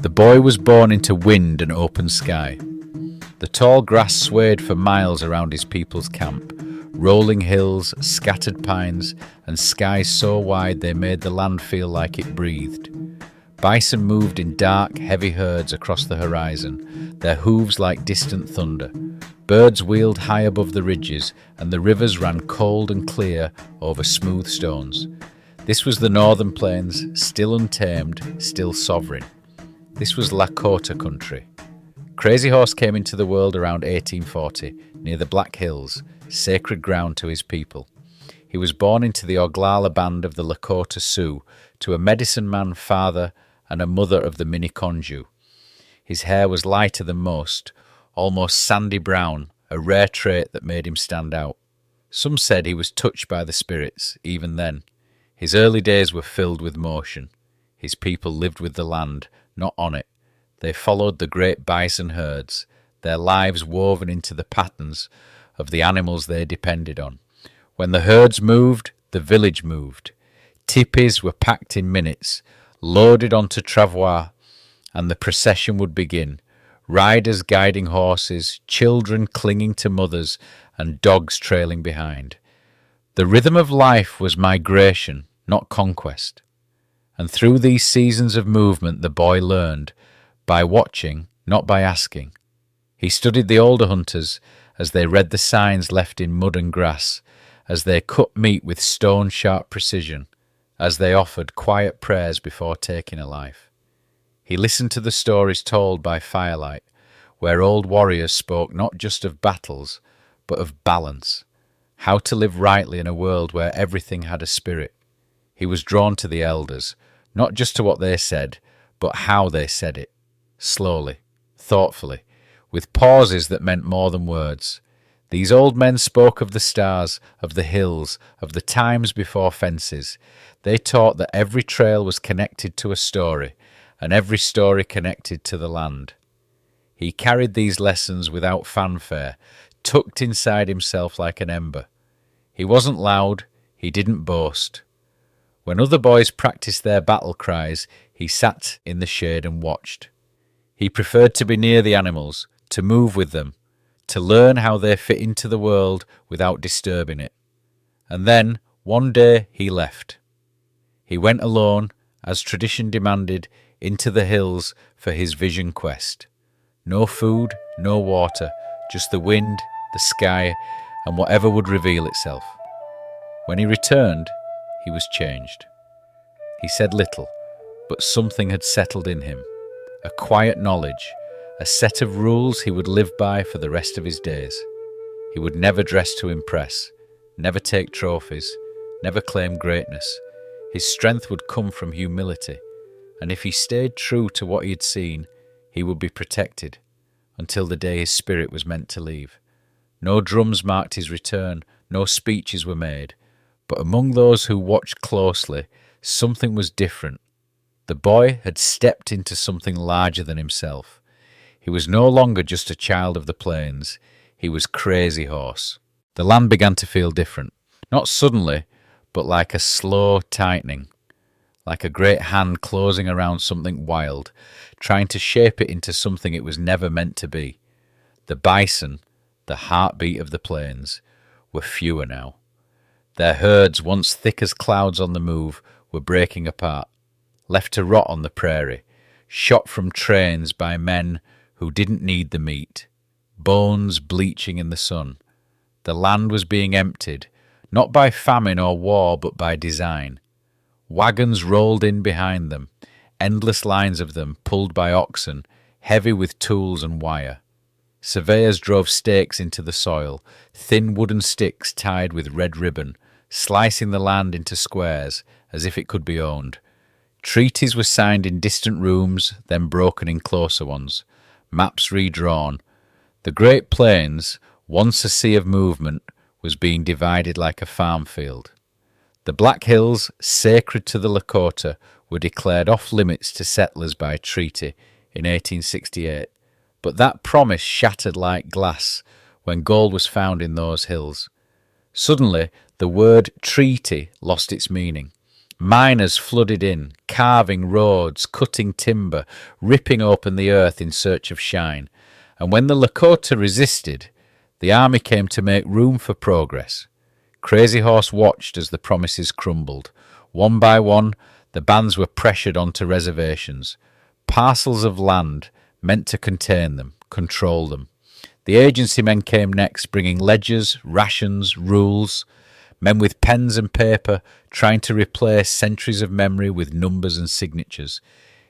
The boy was born into wind and open sky. The tall grass swayed for miles around his people's camp, rolling hills, scattered pines, and skies so wide they made the land feel like it breathed. Bison moved in dark, heavy herds across the horizon, their hooves like distant thunder. Birds wheeled high above the ridges, and the rivers ran cold and clear over smooth stones. This was the northern plains, still untamed, still sovereign. This was Lakota country. Crazy Horse came into the world around 1840, near the Black Hills, sacred ground to his people. He was born into the Oglala band of the Lakota Sioux, to a medicine man father and a mother of the Miniconjou. His hair was lighter than most, almost sandy brown, a rare trait that made him stand out. Some said he was touched by the spirits, even then. His early days were filled with motion. His people lived with the land, not on it. They followed the great bison herds, their lives woven into the patterns of the animals they depended on. When the herds moved, the village moved. Tipis were packed in minutes, loaded onto travois, and the procession would begin. Riders guiding horses, children clinging to mothers, and dogs trailing behind. The rhythm of life was migration, not conquest. And through these seasons of movement the boy learned, by watching, not by asking. He studied the older hunters as they read the signs left in mud and grass, as they cut meat with stone-sharp precision, as they offered quiet prayers before taking a life. He listened to the stories told by firelight, where old warriors spoke not just of battles, but of balance, how to live rightly in a world where everything had a spirit. He was drawn to the elders, not just to what they said, but how they said it, slowly, thoughtfully, with pauses that meant more than words. These old men spoke of the stars, of the hills, of the times before fences. They taught that every trail was connected to a story, and every story connected to the land. He carried these lessons without fanfare, tucked inside himself like an ember. He wasn't loud, he didn't boast. When other boys practiced their battle cries, he sat in the shade and watched. He preferred to be near the animals, to move with them, to learn how they fit into the world without disturbing it. And then, one day, he left. He went alone, as tradition demanded, into the hills for his vision quest. No food, no water, just the wind, the sky, and whatever would reveal itself. When he returned, he was changed. He said little, but something had settled in him, a quiet knowledge, a set of rules he would live by for the rest of his days. He would never dress to impress, never take trophies, never claim greatness. His strength would come from humility, and if he stayed true to what he had seen, he would be protected until the day his spirit was meant to leave. No drums marked his return, no speeches were made, but among those who watched closely, something was different. The boy had stepped into something larger than himself. He was no longer just a child of the plains. He was Crazy Horse. The land began to feel different. Not suddenly, but like a slow tightening. Like a great hand closing around something wild, trying to shape it into something it was never meant to be. The bison, the heartbeat of the plains, were fewer now. Their herds, once thick as clouds on the move, were breaking apart, left to rot on the prairie, shot from trains by men who didn't need the meat, bones bleaching in the sun. The land was being emptied, not by famine or war, but by design. Wagons rolled in behind them, endless lines of them pulled by oxen, heavy with tools and wire. Surveyors drove stakes into the soil, thin wooden sticks tied with red ribbon, slicing the land into squares as if it could be owned. Treaties were signed in distant rooms, then broken in closer ones. Maps redrawn. The Great Plains, once a sea of movement, was being divided like a farm field. The Black Hills, sacred to the Lakota, were declared off-limits to settlers by treaty in 1868, but that promise shattered like glass when gold was found in those hills. Suddenly, the word treaty lost its meaning. Miners flooded in, carving roads, cutting timber, ripping open the earth in search of shine. And when the Lakota resisted, the army came to make room for progress. Crazy Horse watched as the promises crumbled. One by one, the bands were pressured onto reservations, parcels of land meant to contain them, control them. The agency men came next, bringing ledgers, rations, rules. Men with pens and paper trying to replace centuries of memory with numbers and signatures.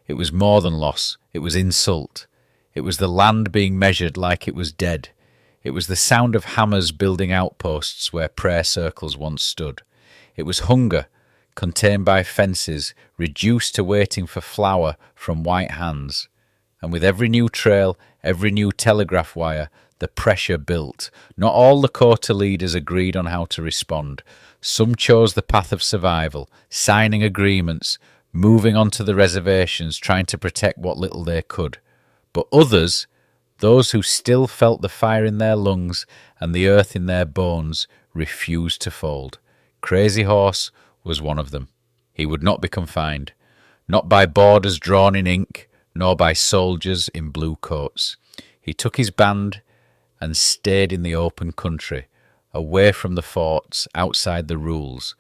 It was more than loss. It was insult. It was the land being measured like it was dead. It was the sound of hammers building outposts where prayer circles once stood. It was hunger, contained by fences, reduced to waiting for flour from white hands. And with every new trail, every new telegraph wire, the pressure built. Not all Lakota leaders agreed on how to respond. Some chose the path of survival, signing agreements, moving onto the reservations, trying to protect what little they could. But others, those who still felt the fire in their lungs and the earth in their bones, refused to fold. Crazy Horse was one of them. He would not be confined, not by borders drawn in ink, nor by soldiers in blue coats. He took his band and stayed in the open country, away from the forts, outside the rules.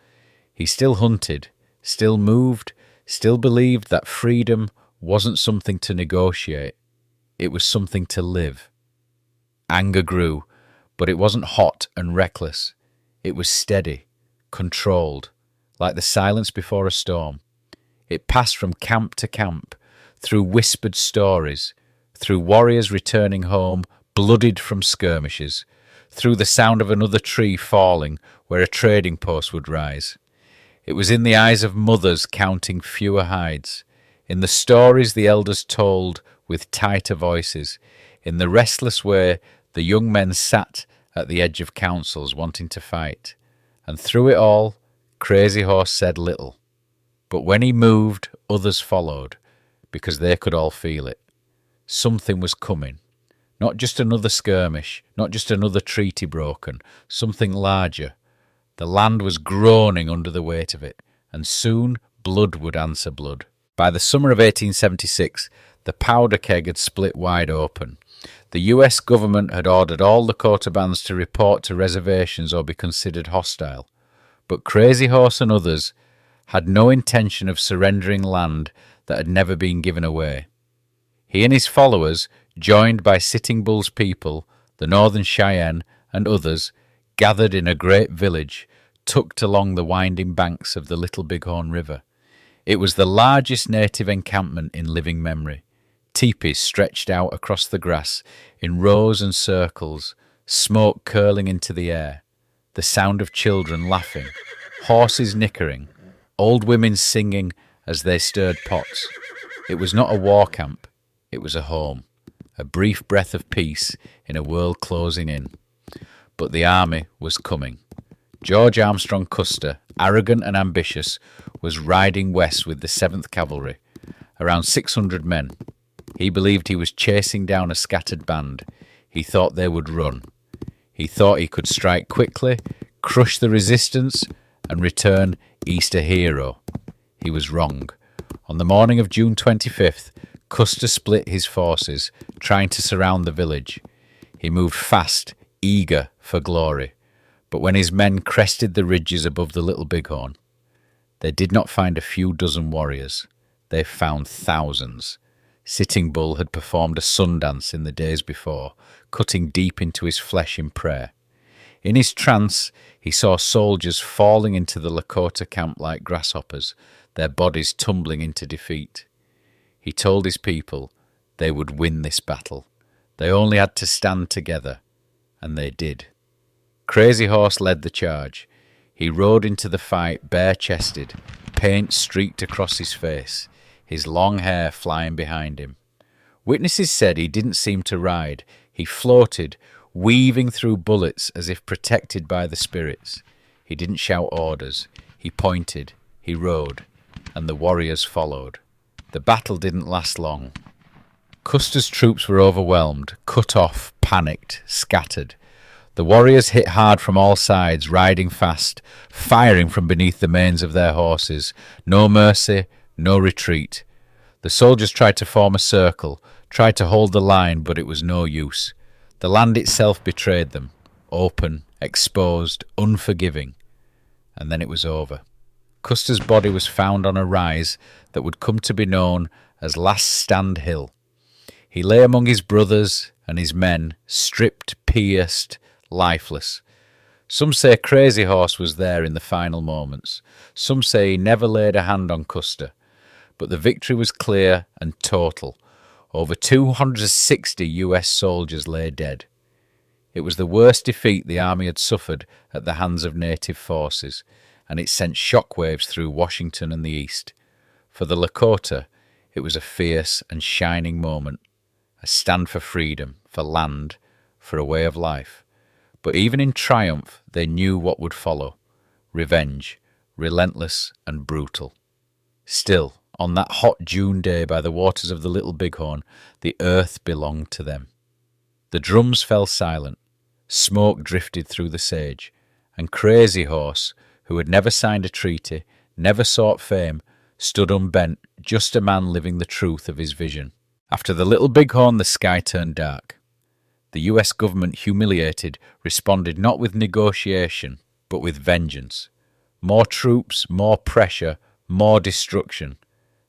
He still hunted, still moved, still believed that freedom wasn't something to negotiate. It was something to live. Anger grew, but it wasn't hot and reckless. It was steady, controlled, like the silence before a storm. It passed from camp to camp, through whispered stories, through warriors returning home, blooded from skirmishes, through the sound of another tree falling where a trading post would rise. It was in the eyes of mothers counting fewer hides, in the stories the elders told with tighter voices, in the restless way the young men sat at the edge of councils wanting to fight. And through it all, Crazy Horse said little. But when he moved, others followed, because they could all feel it. Something was coming. Not just another skirmish, not just another treaty broken, something larger. The land was groaning under the weight of it, and soon blood would answer blood. By the summer of 1876, the powder keg had split wide open. The US government had ordered all Lakota bands to report to reservations or be considered hostile. But Crazy Horse and others had no intention of surrendering land that had never been given away. He and his followers, joined by Sitting Bull's people, the Northern Cheyenne, and others, gathered in a great village tucked along the winding banks of the Little Bighorn River. It was the largest native encampment in living memory. Teepees stretched out across the grass in rows and circles, smoke curling into the air, the sound of children laughing, horses nickering, old women singing as they stirred pots. It was not a war camp, it was a home, a brief breath of peace in a world closing in. But the army was coming. George Armstrong Custer, arrogant and ambitious, was riding west with the 7th Cavalry, around 600 men. He believed he was chasing down a scattered band. He thought they would run. He thought he could strike quickly, crush the resistance, and return east a hero. He was wrong. On the morning of June 25th, Custer split his forces, trying to surround the village. He moved fast, eager for glory. But when his men crested the ridges above the Little Bighorn, they did not find a few dozen warriors. They found thousands. Sitting Bull had performed a Sundance in the days before, cutting deep into his flesh in prayer. In his trance, he saw soldiers falling into the Lakota camp like grasshoppers, their bodies tumbling into defeat. He told his people they would win this battle. They only had to stand together, and they did. Crazy Horse led the charge. He rode into the fight bare-chested, paint streaked across his face, his long hair flying behind him. Witnesses said he didn't seem to ride. He floated, weaving through bullets as if protected by the spirits. He didn't shout orders. He pointed, he rode, and the warriors followed. The battle didn't last long. Custer's troops were overwhelmed, cut off, panicked, scattered. The warriors hit hard from all sides, riding fast, firing from beneath the manes of their horses. No mercy, no retreat. The soldiers tried to form a circle, tried to hold the line, but it was no use. The land itself betrayed them, open, exposed, unforgiving. And then it was over. Custer's body was found on a rise that would come to be known as Last Stand Hill. He lay among his brothers and his men, stripped, pierced, lifeless. Some say Crazy Horse was there in the final moments. Some say he never laid a hand on Custer. But the victory was clear and total. Over 260 US soldiers lay dead. It was the worst defeat the army had suffered at the hands of native forces, and it sent shockwaves through Washington and the East. For the Lakota, it was a fierce and shining moment, a stand for freedom, for land, for a way of life. But even in triumph, they knew what would follow. Revenge, relentless and brutal. Still, on that hot June day by the waters of the Little Bighorn, the earth belonged to them. The drums fell silent, smoke drifted through the sage, and Crazy Horse, who had never signed a treaty, never sought fame, stood unbent, just a man living the truth of his vision. After the Little Bighorn, the sky turned dark. The US government, humiliated, responded not with negotiation, but with vengeance. More troops, more pressure, more destruction.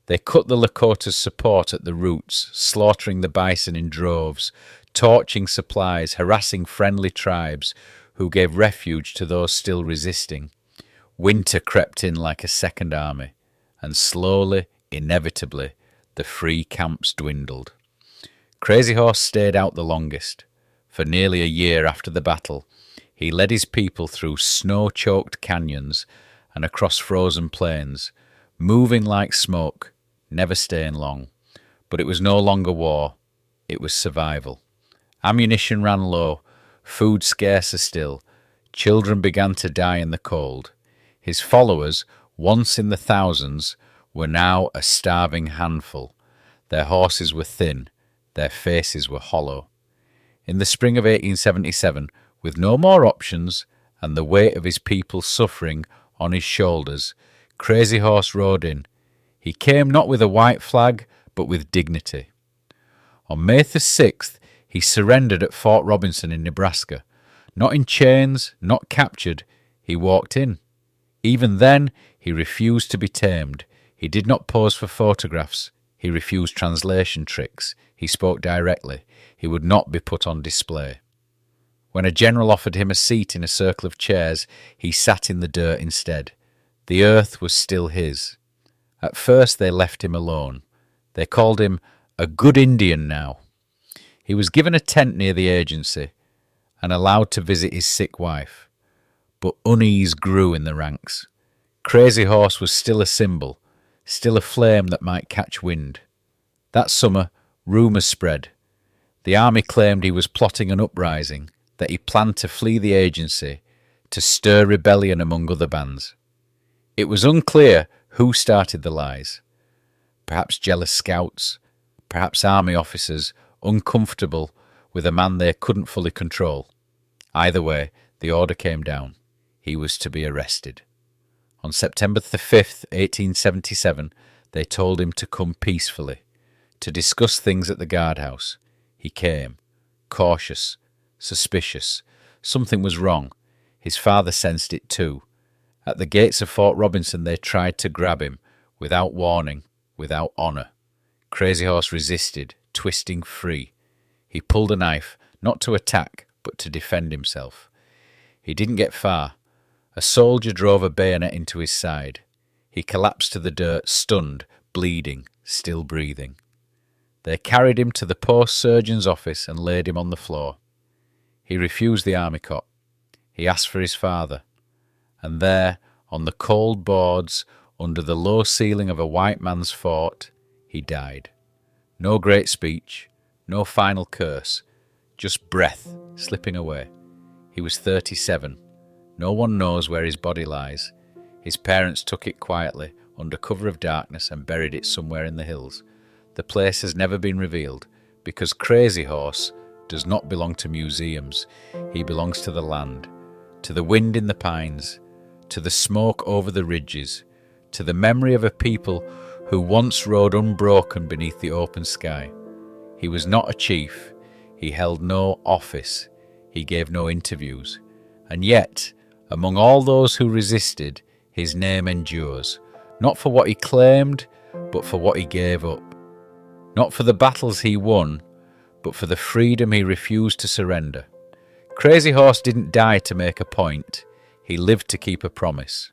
They cut the Lakota's support at the roots, slaughtering the bison in droves, torching supplies, harassing friendly tribes who gave refuge to those still resisting. Winter crept in like a second army, and slowly, inevitably, the free camps dwindled. Crazy Horse stayed out the longest. For nearly a year after the battle, he led his people through snow-choked canyons and across frozen plains, moving like smoke, never staying long. But it was no longer war, it was survival. Ammunition ran low, food scarcer still. Children began to die in the cold. His followers, once in the thousands, were now a starving handful. Their horses were thin, their faces were hollow. In the spring of 1877, with no more options and the weight of his people's suffering on his shoulders, Crazy Horse rode in. He came not with a white flag, but with dignity. On May the 6th, he surrendered at Fort Robinson in Nebraska. Not in chains, not captured, he walked in. Even then, he refused to be tamed. He did not pose for photographs. He refused translation tricks. He spoke directly. He would not be put on display. When a general offered him a seat in a circle of chairs, he sat in the dirt instead. The earth was still his. At first they left him alone. They called him a good Indian now. He was given a tent near the agency and allowed to visit his sick wife. But unease grew in the ranks. Crazy Horse was still a symbol, still a flame that might catch wind. That summer, rumours spread. The army claimed he was plotting an uprising, that he planned to flee the agency, to stir rebellion among other bands. It was unclear who started the lies. Perhaps jealous scouts, perhaps army officers uncomfortable with a man they couldn't fully control. Either way, the order came down. He was to be arrested. On September the 5th, 1877, they told him to come peacefully, to discuss things at the guardhouse. He came, cautious, suspicious. Something was wrong. His father sensed it too. At the gates of Fort Robinson they tried to grab him, without warning, without honour. Crazy Horse resisted, twisting free. He pulled a knife, not to attack, but to defend himself. He didn't get far. A soldier drove a bayonet into his side. He collapsed to the dirt, stunned, bleeding, still breathing. They carried him to the post surgeon's office and laid him on the floor. He refused the army cot. He asked for his father. And there, on the cold boards, under the low ceiling of a white man's fort, he died. No great speech, no final curse, just breath slipping away. He was 37. No one knows where his body lies. His parents took it quietly, under cover of darkness, and buried it somewhere in the hills. The place has never been revealed, because Crazy Horse does not belong to museums. He belongs to the land, to the wind in the pines, to the smoke over the ridges, to the memory of a people who once rode unbroken beneath the open sky. He was not a chief. He held no office. He gave no interviews. And yet, among all those who resisted, his name endures, not for what he claimed, but for what he gave up. Not for the battles he won, but for the freedom he refused to surrender. Crazy Horse didn't die to make a point. He lived to keep a promise.